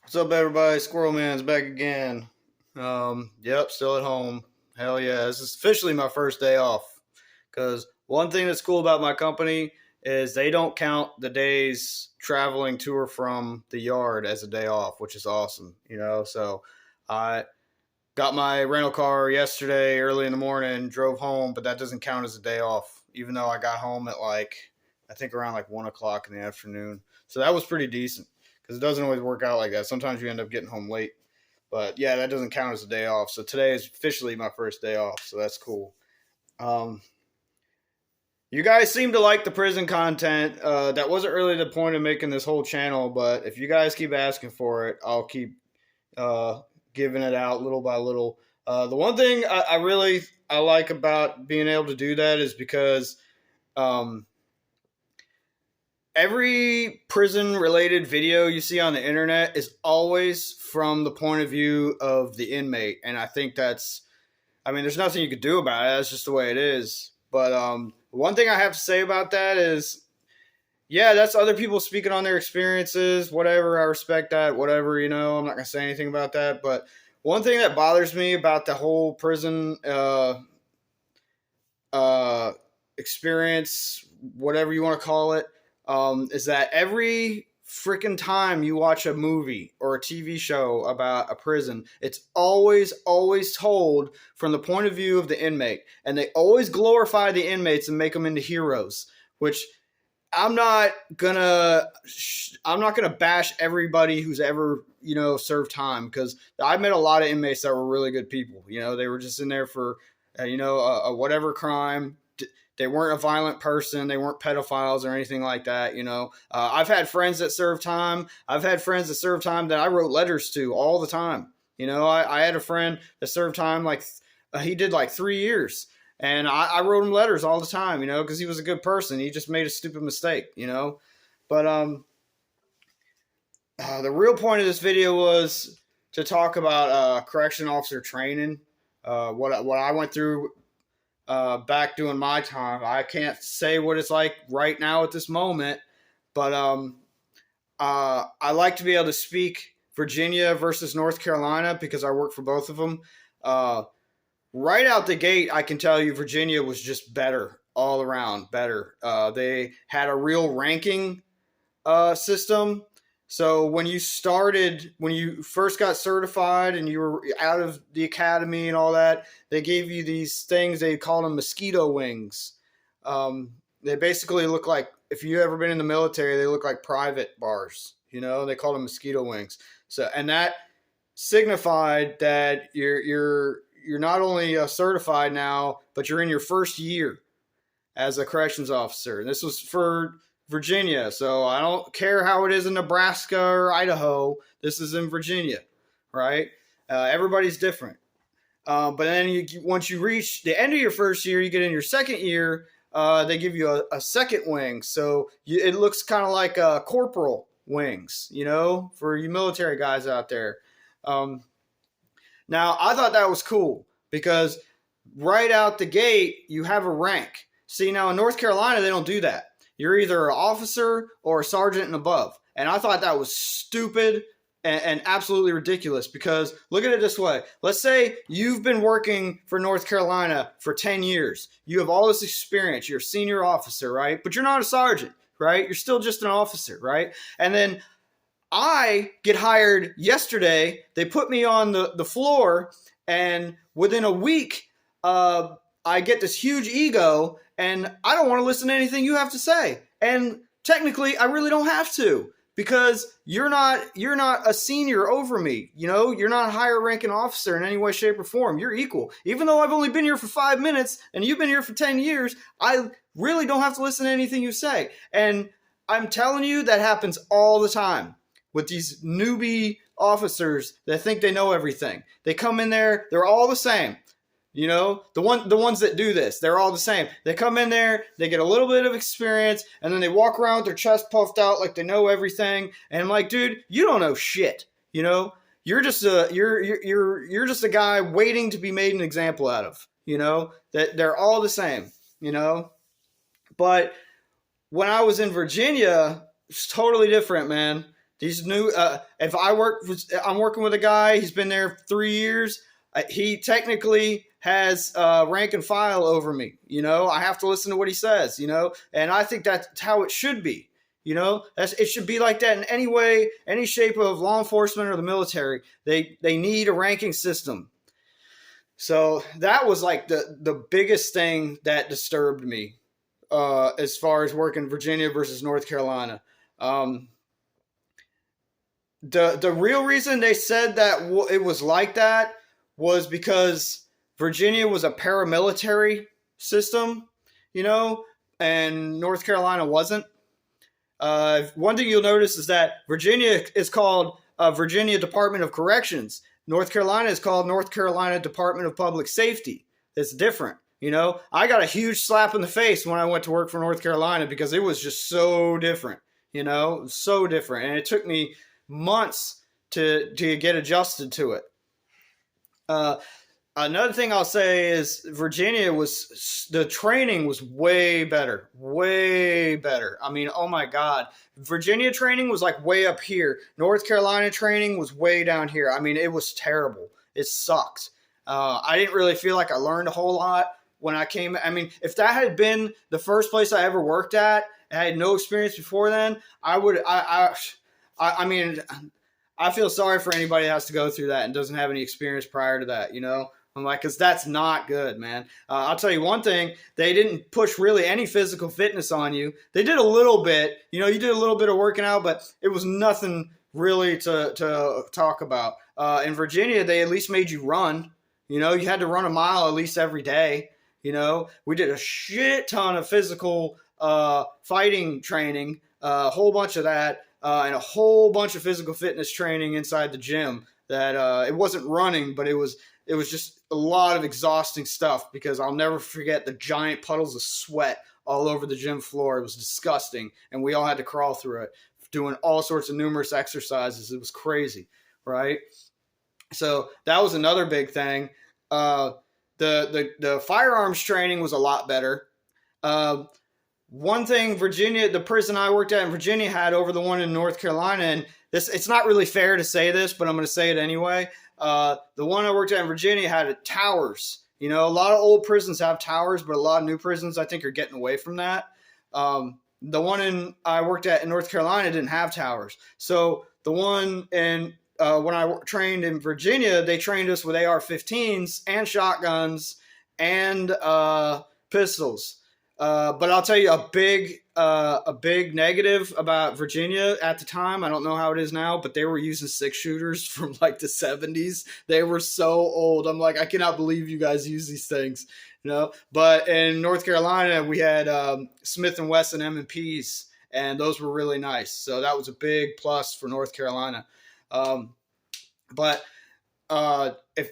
What's up, everybody? Squirrel Man's back again. Yep, still at home. Hell yeah, this is officially my first day off. Because one thing that's cool about my company is they don't count the days traveling to or from the yard as a day off, which is awesome. So I got my rental car yesterday early in the morning, drove home, but that doesn't count as a day off, even though I got home at I think around 1 o'clock in the afternoon. So that was pretty decent because it doesn't always work out like that. Sometimes you end up getting home late. But yeah, that doesn't count as a day off. So today is officially my first day off. So that's cool. Um, you guys seem to like the prison content. That wasn't really the point of making this whole channel, but if you guys keep asking for it, I'll keep uh, giving it out little by little. The one thing I like about being able to do that is because um, every prison related video you see on the internet is always from the point of view of the inmate, and I think there's nothing you could do about it. That's just the way it is. But one thing I have to say about that is, yeah, that's other people speaking on their experiences. Whatever, I respect that. Whatever, I'm not gonna say anything about that. But one thing that bothers me about the whole prison uh, experience, whatever you want to call it, is that every freaking time you watch a movie or a TV show about a prison, it's always told from the point of view of the inmate, and they always glorify the inmates and make them into heroes. Which I'm not gonna bash everybody who's ever served time, because I met a lot of inmates that were really good people. They were just in there for a whatever crime. They weren't a violent person. They weren't pedophiles or anything like that. I've had friends that served time. I've had friends that served time that I wrote letters to all the time. I had a friend that served time he did 3 years. And I wrote him letters all the time, because he was a good person. He just made a stupid mistake. But the real point of this video was to talk about correction officer training. What I went through back doing my time. I can't say what it's like right now at this moment, but I like to be able to speak Virginia versus North Carolina because I work for both of them. Right out the gate, I can tell you Virginia was just better all around, better. They had a real ranking system. So when you first got certified and you were out of the academy and all that, they gave you these things. They called them mosquito wings. They basically look like, if you ever been in the military, they look like private bars. They called them mosquito wings. So, and that signified that you're not only certified now, but you're in your first year as a corrections officer. And this was for Virginia, so I don't care how it is in Nebraska or Idaho. This is in Virginia, right? Everybody's different. But then once you reach the end of your first year, you get in your second year, they give you a second wing. So it looks kind of like corporal wings, for you military guys out there. Now, I thought that was cool because right out the gate, you have a rank. See, now in North Carolina, they don't do that. You're either an officer or a sergeant and above. And I thought that was stupid and absolutely ridiculous, because look at it this way. Let's say you've been working for North Carolina for 10 years. You have all this experience. You're a senior officer, right? But you're not a sergeant, right? You're still just an officer, right? And then I get hired yesterday. They put me on the floor, and within a week, I get this huge ego, and I don't want to listen to anything you have to say. And technically, I really don't have to, because you're not a senior over me. You're not a higher ranking officer in any way, shape, or form. You're equal. Even though I've only been here for 5 minutes and you've been here for 10 years, I really don't have to listen to anything you say. And I'm telling you, that happens all the time with these newbie officers that think they know everything. They come in there, they're all the same. The ones that do this, they're all the same. They come in there, they get a little bit of experience, and then they walk around with their chest puffed out like they know everything. And I'm like, dude, you don't know shit. You're just a guy waiting to be made an example out of. That they're all the same. But when I was in Virginia, it's totally different, man. These new, if I'm working with a guy, he's been there 3 years. He technically has rank and file over me. I have to listen to what he says, and I think that's how it should be. It should be like that in any way, any shape of law enforcement or the military. They need a ranking system. So that was like the biggest thing that disturbed me as far as working Virginia versus North Carolina. The real reason they said that it was like that was because Virginia was a paramilitary system, and North Carolina wasn't. One thing you'll notice is that Virginia is called Virginia Department of Corrections. North Carolina is called North Carolina Department of Public Safety. It's different. I got a huge slap in the face when I went to work for North Carolina because it was just so different, so different. And it took me months to get adjusted to it. Another thing I'll say is Virginia the training was way better. I mean, oh my God. Virginia training was like way up here. North Carolina training was way down here. I mean, it was terrible. It sucked. I didn't really feel like I learned a whole lot when I came. I mean, if that had been the first place I ever worked at, and I had no experience before then, I mean, I feel sorry for anybody that has to go through that and doesn't have any experience prior to that, I'm like, because that's not good, man. I'll tell you one thing. They didn't push really any physical fitness on you. They did a little bit. You did a little bit of working out, but it was nothing really to talk about. In Virginia, they at least made you run. You had to run a mile at least every day. We did a shit ton of physical fighting training, a whole bunch of that, and a whole bunch of physical fitness training inside the gym. That it wasn't running, but it was just a lot of exhausting stuff because I'll never forget the giant puddles of sweat all over the gym floor. It was disgusting, and we all had to crawl through it, doing all sorts of numerous exercises. It was crazy, right? So that was another big thing. The firearms training was a lot better. One thing the prison I worked at in Virginia had over the one in North Carolina, and it's not really fair to say this, but I'm going to say it anyway. The one I worked at in Virginia had towers. A lot of old prisons have towers, but a lot of new prisons, I think, are getting away from that. The one I worked at in North Carolina didn't have towers. So the one when I trained in Virginia, they trained us with AR-15s and shotguns and pistols. But I'll tell you a big negative about Virginia at the time. I don't know how it is now, but they were using 6-shooters from like the 70s. They were so old. I'm like, I cannot believe you guys use these things, But in North Carolina, we had Smith & Wesson M&Ps, and those were really nice. So that was a big plus for North Carolina. But if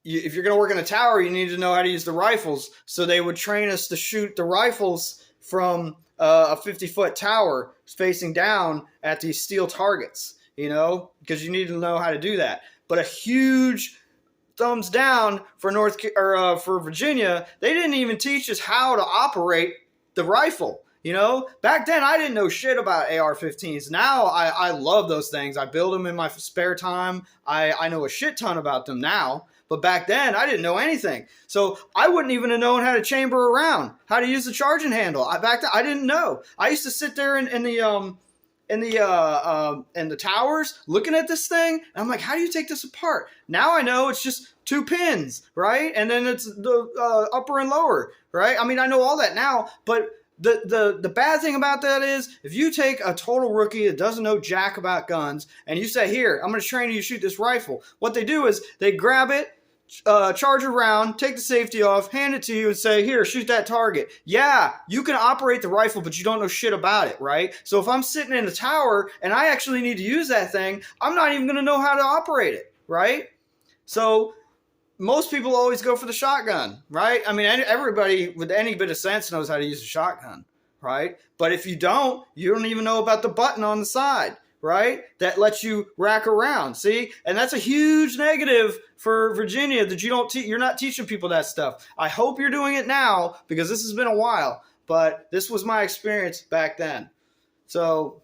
you're going to work in a tower, you need to know how to use the rifles. So they would train us to shoot the rifles from a 50-foot tower facing down at these steel targets, because you need to know how to do that. But a huge thumbs down for for Virginia. They didn't even teach us how to operate the rifle. Back then I didn't know shit about AR-15s. Now I love those things. I build them in my spare time. I know a shit ton about them now. But back then, I didn't know anything. So I wouldn't even have known how to chamber around, how to use the charging handle. Back then, I didn't know. I used to sit there in the towers looking at this thing. And I'm like, how do you take this apart? Now I know it's just 2 pins, right? And then it's the upper and lower, right? I mean, I know all that now, but the bad thing about that is if you take a total rookie that doesn't know jack about guns and you say, here, I'm going to train you to shoot this rifle. What they do is they grab it, charge around, take the safety off, hand it to you and say, here, shoot that target. Yeah, you can operate the rifle, but you don't know shit about it, right? So if I'm sitting in a tower and I actually need to use that thing, I'm not even going to know how to operate it, right? So most people always go for the shotgun, right? I mean, everybody with any bit of sense knows how to use a shotgun, right? But if you don't even know about the button on the side, right? That lets you rack around, see? And that's a huge negative for Virginia that you're not teaching people that stuff. I hope you're doing it now because this has been a while, but this was my experience back then. So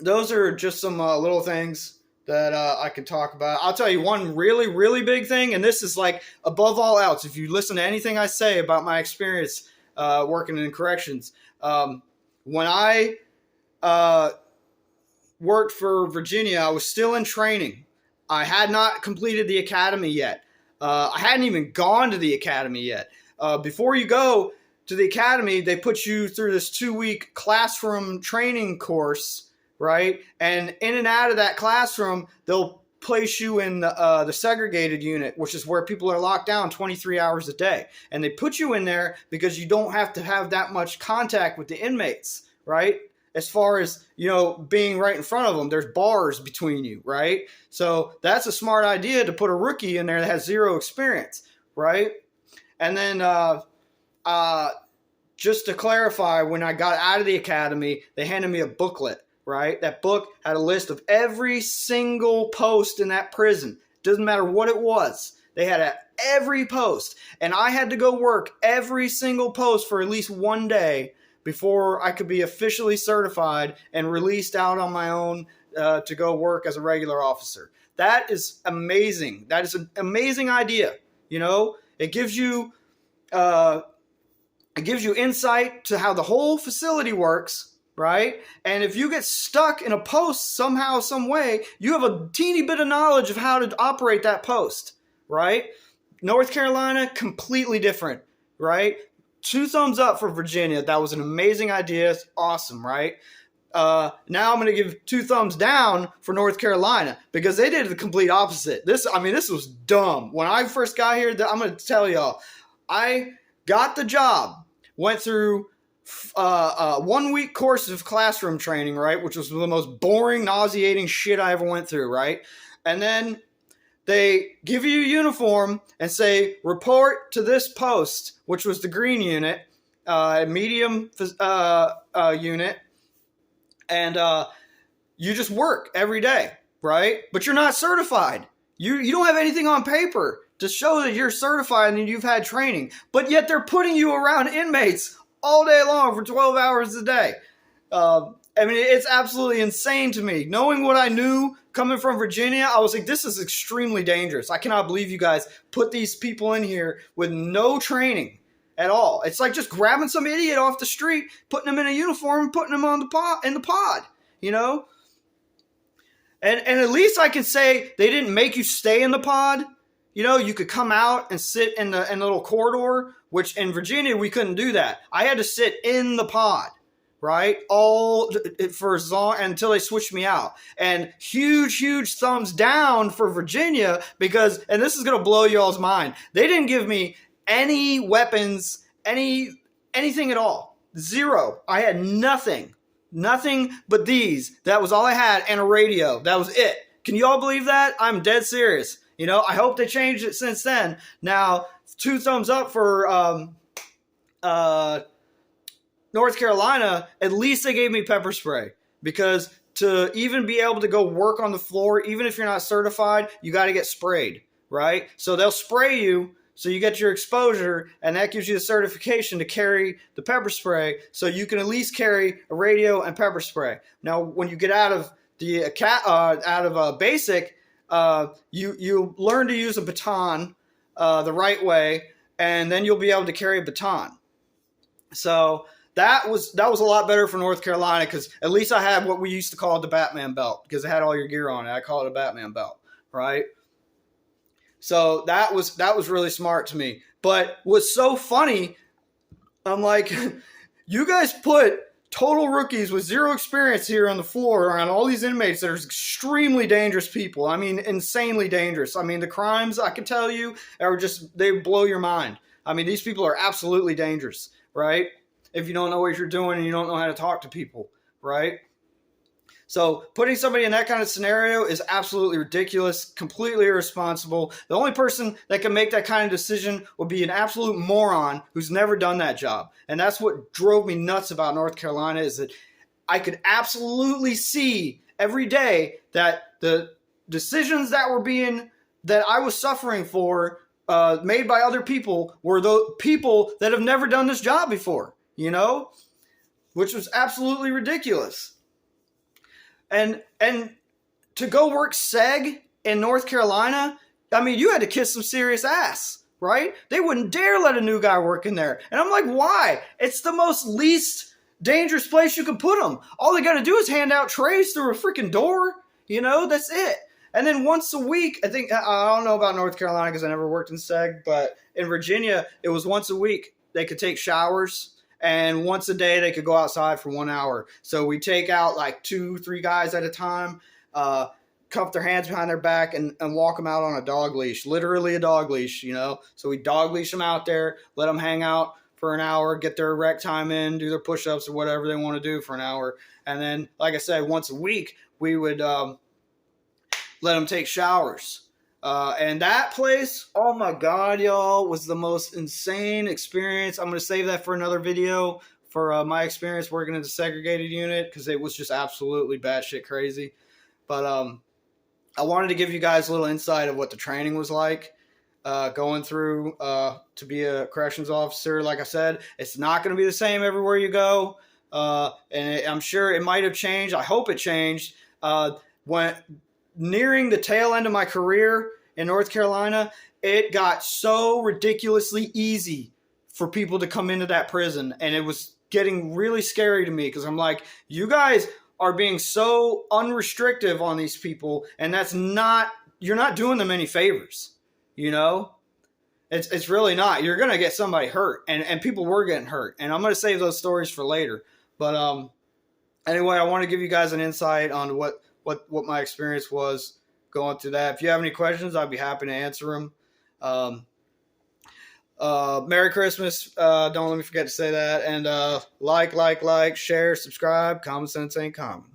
those are just some little things that I can talk about. I'll tell you one really, really big thing, and this is like above all else. If you listen to anything I say about my experience working in corrections, when I worked for Virginia, I was still in training. I had not completed the academy yet. I hadn't even gone to the academy yet. Before you go to the academy, they put you through this 2-week classroom training course, right? And in and out of that classroom, they'll place you in the segregated unit, which is where people are locked down 23 hours a day. And they put you in there because you don't have to have that much contact with the inmates, right? As far as, being right in front of them, there's bars between you, right? So that's a smart idea to put a rookie in there that has zero experience, right? And then just to clarify, when I got out of the academy, they handed me a booklet, right? That book had a list of every single post in that prison. Doesn't matter what it was. They had every post. And I had to go work every single post for at least one day before I could be officially certified and released out on my own to go work as a regular officer. That is amazing. That is an amazing idea. It gives you insight to how the whole facility works, right? And if you get stuck in a post somehow, some way, you have a teeny bit of knowledge of how to operate that post, right? North Carolina, completely different, right? 2 thumbs up for Virginia. That was an amazing idea. It's awesome, right? Now I'm going to give 2 thumbs down for North Carolina because they did the complete opposite. This was dumb. When I first got here, I'm going to tell y'all, I got the job, went through 1-week course of classroom training, right? Which was the most boring, nauseating shit I ever went through, right? And then they give you a uniform and say, report to this post, which was the green unit, medium unit, and you just work every day, right? But you're not certified. You don't have anything on paper to show that you're certified and you've had training. But yet they're putting you around inmates all day long for 12 hours a day. It's absolutely insane to me. Knowing what I knew coming from Virginia, I was like, this is extremely dangerous. I cannot believe you guys put these people in here with no training at all. It's like just grabbing some idiot off the street, putting them in a uniform, and putting them in the pod, And at least I can say they didn't make you stay in the pod. You could come out and sit in the little corridor, which in Virginia we couldn't do that. I had to sit in the pod, right? All for as long until they switched me out. And huge thumbs down for Virginia because, and this is gonna blow y'all's mind, they didn't give me any weapons, anything at all. Zero. I had nothing but these. That was all I had, and a radio. That was it. Can you all believe that? I'm dead serious. I hope they changed it since then. Now, 2 thumbs up for North Carolina. At least they gave me pepper spray, because to even be able to go work on the floor, even if you're not certified, you got to get sprayed, right? So they'll spray you so you get your exposure, and that gives you the certification to carry the pepper spray, so you can at least carry a radio and pepper spray. Now, when you get out of the basic, you learn to use a baton the right way, and then you'll be able to carry a baton. So that was a lot better for North Carolina, because at least I had what we used to call the Batman belt, because it had all your gear on it. I call it a Batman belt, right? So that was really smart to me. But what's so funny, I'm like, you guys put total rookies with zero experience here on the floor around all these inmates that are extremely dangerous people. I mean, insanely dangerous. I mean, the crimes, I can tell you, are just, they blow your mind. I mean, these people are absolutely dangerous, right? If you don't know what you're doing and you don't know how to talk to people, right? So putting somebody in that kind of scenario is absolutely ridiculous, completely irresponsible. The only person that can make that kind of decision would be an absolute moron who's never done that job. And that's what drove me nuts about North Carolina, is that I could absolutely see every day that the decisions that I was suffering for, made by other people, were the people that have never done this job before, which was absolutely ridiculous. And to go work seg in North Carolina, I mean, you had to kiss some serious ass, right? They wouldn't dare let a new guy work in there. And I'm like, why? It's the most least dangerous place you can put them. All they got to do is hand out trays through a freaking door. You know, that's it. And then once a week, I think, I don't know about North Carolina because I never worked in seg, but in Virginia, it was once a week. They could take showers. And once a day, they could go outside for 1 hour. So we take out like 2-3 guys at a time, cuff their hands behind their back, and walk them out on a dog leash, literally a dog leash, you know. So we dog leash them out there, let them hang out for an hour, get their rec time in, do their push-ups or whatever they want to do for an hour. And then, like I said, once a week, we would let them take showers. And that place, oh my God, y'all, was the most insane experience. I'm going to save that for another video for my experience working in the segregated unit because it was just absolutely batshit crazy. But I wanted to give you guys a little insight of what the training was like going through to be a corrections officer. Like I said, it's not going to be the same everywhere you go. I'm sure it might have changed. I hope it changed. When nearing the tail end of my career in North Carolina, it got so ridiculously easy for people to come into that prison. And it was getting really scary to me because I'm like, you guys are being so unrestrictive on these people. And you're not doing them any favors, you know? It's really not. You're going to get somebody hurt. And people were getting hurt. And I'm going to save those stories for later. But anyway, I want to give you guys an insight on what my experience was going through that. If you have any questions, I'd be happy to answer them. Merry Christmas. Don't let me forget to say that. And like, share, subscribe. Common sense ain't common.